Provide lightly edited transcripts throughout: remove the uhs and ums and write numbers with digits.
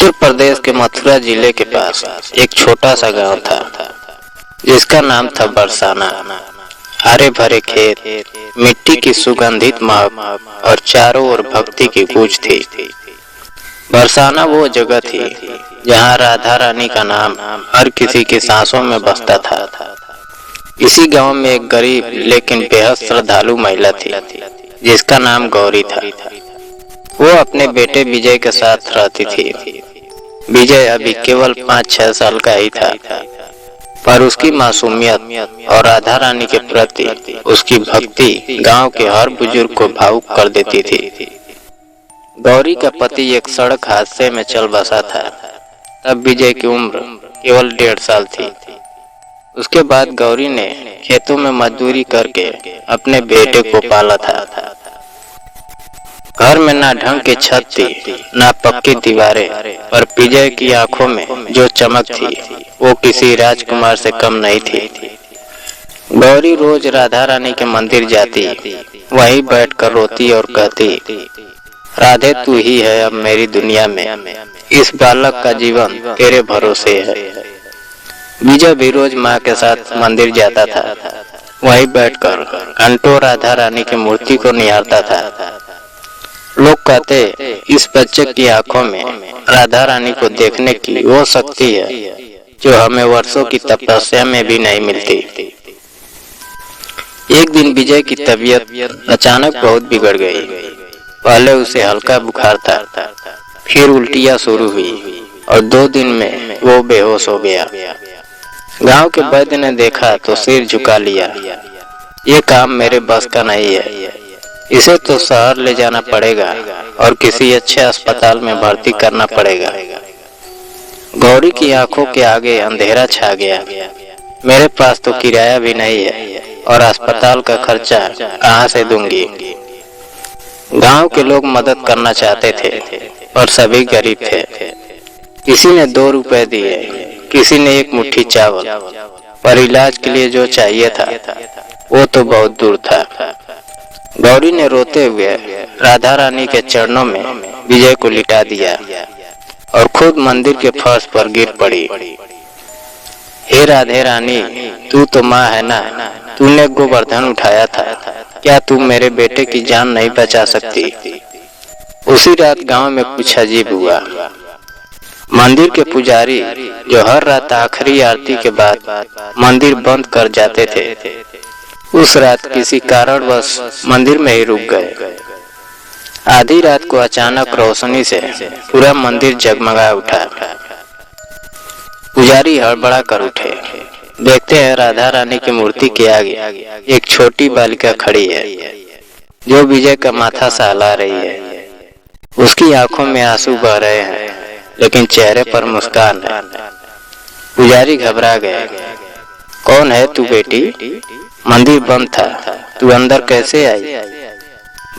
उत्तर प्रदेश के मथुरा जिले के पास एक छोटा सा गांव था जिसका नाम था बरसाना। हरे भरे खेत, मिट्टी की सुगंधित महक और चारों ओर भक्ति की गूंज थी। बरसाना वो जगह थी जहां राधा रानी का नाम हर किसी की सांसों में बसता था। इसी गांव में एक गरीब लेकिन बेहद श्रद्धालु महिला थी जिसका नाम गौरी था। वो अपने बेटे विजय के साथ रहती थी। विजय अभी केवल 5-6 साल का ही था, पर उसकी मासूमियत और राधा रानी के प्रति उसकी भक्ति गांव के हर बुजुर्ग को भावुक कर देती थी। गौरी का पति एक सड़क हादसे में चल बसा था। तब विजय की उम्र केवल 1.5 साल थी। उसके बाद गौरी ने खेतों में मजदूरी करके अपने बेटे को पाला था। घर में ना ढंग की छत थी, ना पक्की दीवारें, पर विजय की आंखों में जो चमक थी वो किसी राजकुमार से कम नहीं थी। गौरी रोज राधा रानी के मंदिर जाती, वहीं बैठकर रोती और कहती, राधे तू ही है अब मेरी दुनिया में, इस बालक का जीवन तेरे भरोसे है। विजय भी रोज माँ के साथ मंदिर जाता था, वहीं बैठकर घंटों राधा रानी की मूर्ति को निहारता था। लोग कहते इस बच्चे की आंखों में राधा रानी को देखने की वो शक्ति है जो हमें वर्षों की तपस्या में भी नहीं मिलती। एक दिन विजय की तबीयत अचानक बहुत बिगड़ गई। पहले उसे हल्का बुखार था, फिर उल्टियां शुरू हुई और 2 दिन में वो बेहोश हो गया। गांव के वैद्य ने देखा तो सिर झुका लिया। ये काम मेरे बस का नहीं है, इसे तो शहर ले जाना पड़ेगा और किसी अच्छे अस्पताल में भर्ती करना पड़ेगा। गौरी की आंखों के आगे अंधेरा छा गया। मेरे पास तो किराया भी नहीं है और अस्पताल का खर्चा कहाँ से दूंगी। गांव के लोग मदद करना चाहते थे और सभी गरीब थे। किसी ने 2 रुपए दिए, किसी ने 1 मुट्ठी चावल, पर इलाज के लिए जो चाहिए था वो तो बहुत दूर था। गौरी ने रोते हुए राधा रानी के चरणों में विजय को लिटा दिया और खुद मंदिर के फर्श पर गिर पड़ी। हे राधे रानी, तू तो माँ है ना, तूने गोवर्धन उठाया था, क्या तू मेरे बेटे की जान नहीं बचा सकती। उसी रात गांव में कुछ अजीब हुआ। मंदिर के पुजारी जो हर रात आखिरी आरती के बाद मंदिर बंद कर जाते थे, उस रात किसी कारणवश मंदिर में ही रुक गए। आधी रात को अचानक रोशनी से पूरा मंदिर जगमगा उठा। पुजारी हड़बड़ा कर उठे। देखते हैं राधा रानी की मूर्ति के आगे एक छोटी बालिका खड़ी है जो विजय का माथा सहला रही है। उसकी आंखों में आंसू बह रहे हैं, लेकिन चेहरे पर मुस्कान है। पुजारी घबरा गए। कौन है तू बेटी? मंदिर बंद था, तू अंदर कैसे आई?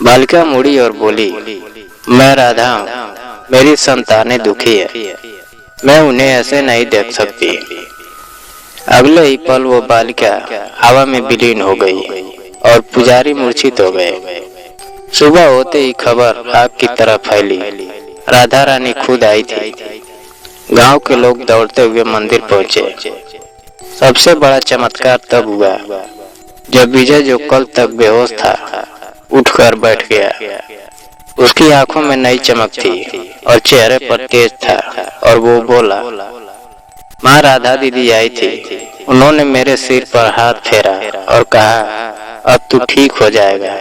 बालिका मुड़ी और बोली, मैं राधा हूँ, मेरी संतानें दुखी है, मैं उन्हें ऐसे नहीं देख सकती। अगले ही पल वो बालिका हवा में विलीन हो गई और पुजारी मूर्छित हो गए। सुबह होते ही खबर आग की तरह फैली। राधा रानी खुद आई थी। गांव के लोग दौड़ते हुए मंदिर पहुंचे। सबसे बड़ा चमत्कार तब हुआ जब विजय, जो कल तक बेहोश था, उठकर बैठ गया। उसकी आंखों में नई चमक थी और चेहरे पर तेज था और वो बोला, माँ राधा दीदी आई थी, उन्होंने मेरे सिर पर हाथ फेरा और कहा अब तू ठीक हो जाएगा।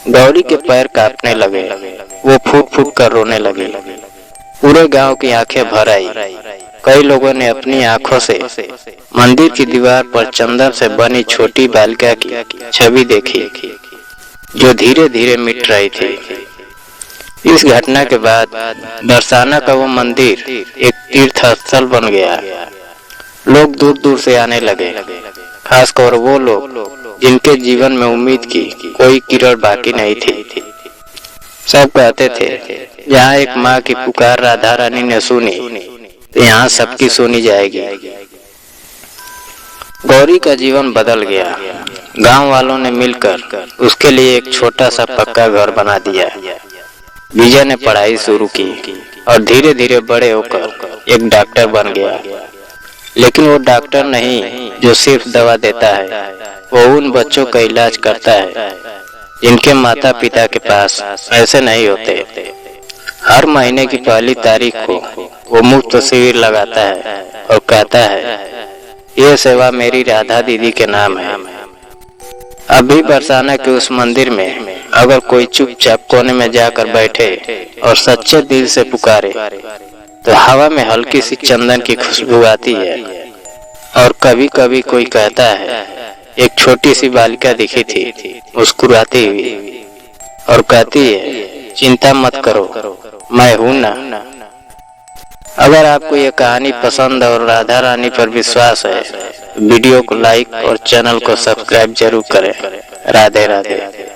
गौरी के पैर कांपने लगे, वो फूट फूट कर रोने लगी। पूरे गांव की आंखें भर आई। कई लोगों ने अपनी आंखों से मंदिर की दीवार पर चंदन से बनी छोटी बालिका की छवि देखी जो धीरे धीरे मिट रही थी। इस घटना के बाद बरसाना का वो मंदिर एक तीर्थ स्थल बन गया। लोग दूर दूर से आने लगे, खासकर वो लोग जिनके जीवन में उम्मीद की कोई किरण बाकी नहीं थी। सब कहते थे जहाँ एक माँ की पुकार राधा रानी ने सुनी, तो यहाँ सबकी सुनी जाएगी। गौरी का जीवन बदल गया। गांव वालों ने मिलकर उसके लिए एक छोटा सा पक्का घर बना दिया। विजय ने पढ़ाई शुरू की, और धीरे धीरे बड़े होकर एक डॉक्टर बन गया। लेकिन वो डॉक्टर नहीं जो सिर्फ दवा देता है, वो उन बच्चों का इलाज करता है जिनके माता पिता के पास पैसे नहीं होते। हर महीने की पहली तारीख को वो मुफ्त शिविर लगाता है और कहता है, ये सेवा मेरी राधा दीदी के नाम है। अभी बरसाना के उस मंदिर में अगर कोई चुपचाप कोने में जाकर बैठे और सच्चे दिल से पुकारे तो हवा में हल्की सी चंदन की खुशबू आती है। और कभी कभी कोई कहता है, एक छोटी सी बालिका दिखी थी मुस्कुराती हुई और कहती है, चिंता मत करो, मैं हूं ना। अगर आपको ये कहानी पसंद और राधा रानी पर विश्वास है, वीडियो को लाइक और चैनल को सब्सक्राइब जरूर करें। राधे राधे।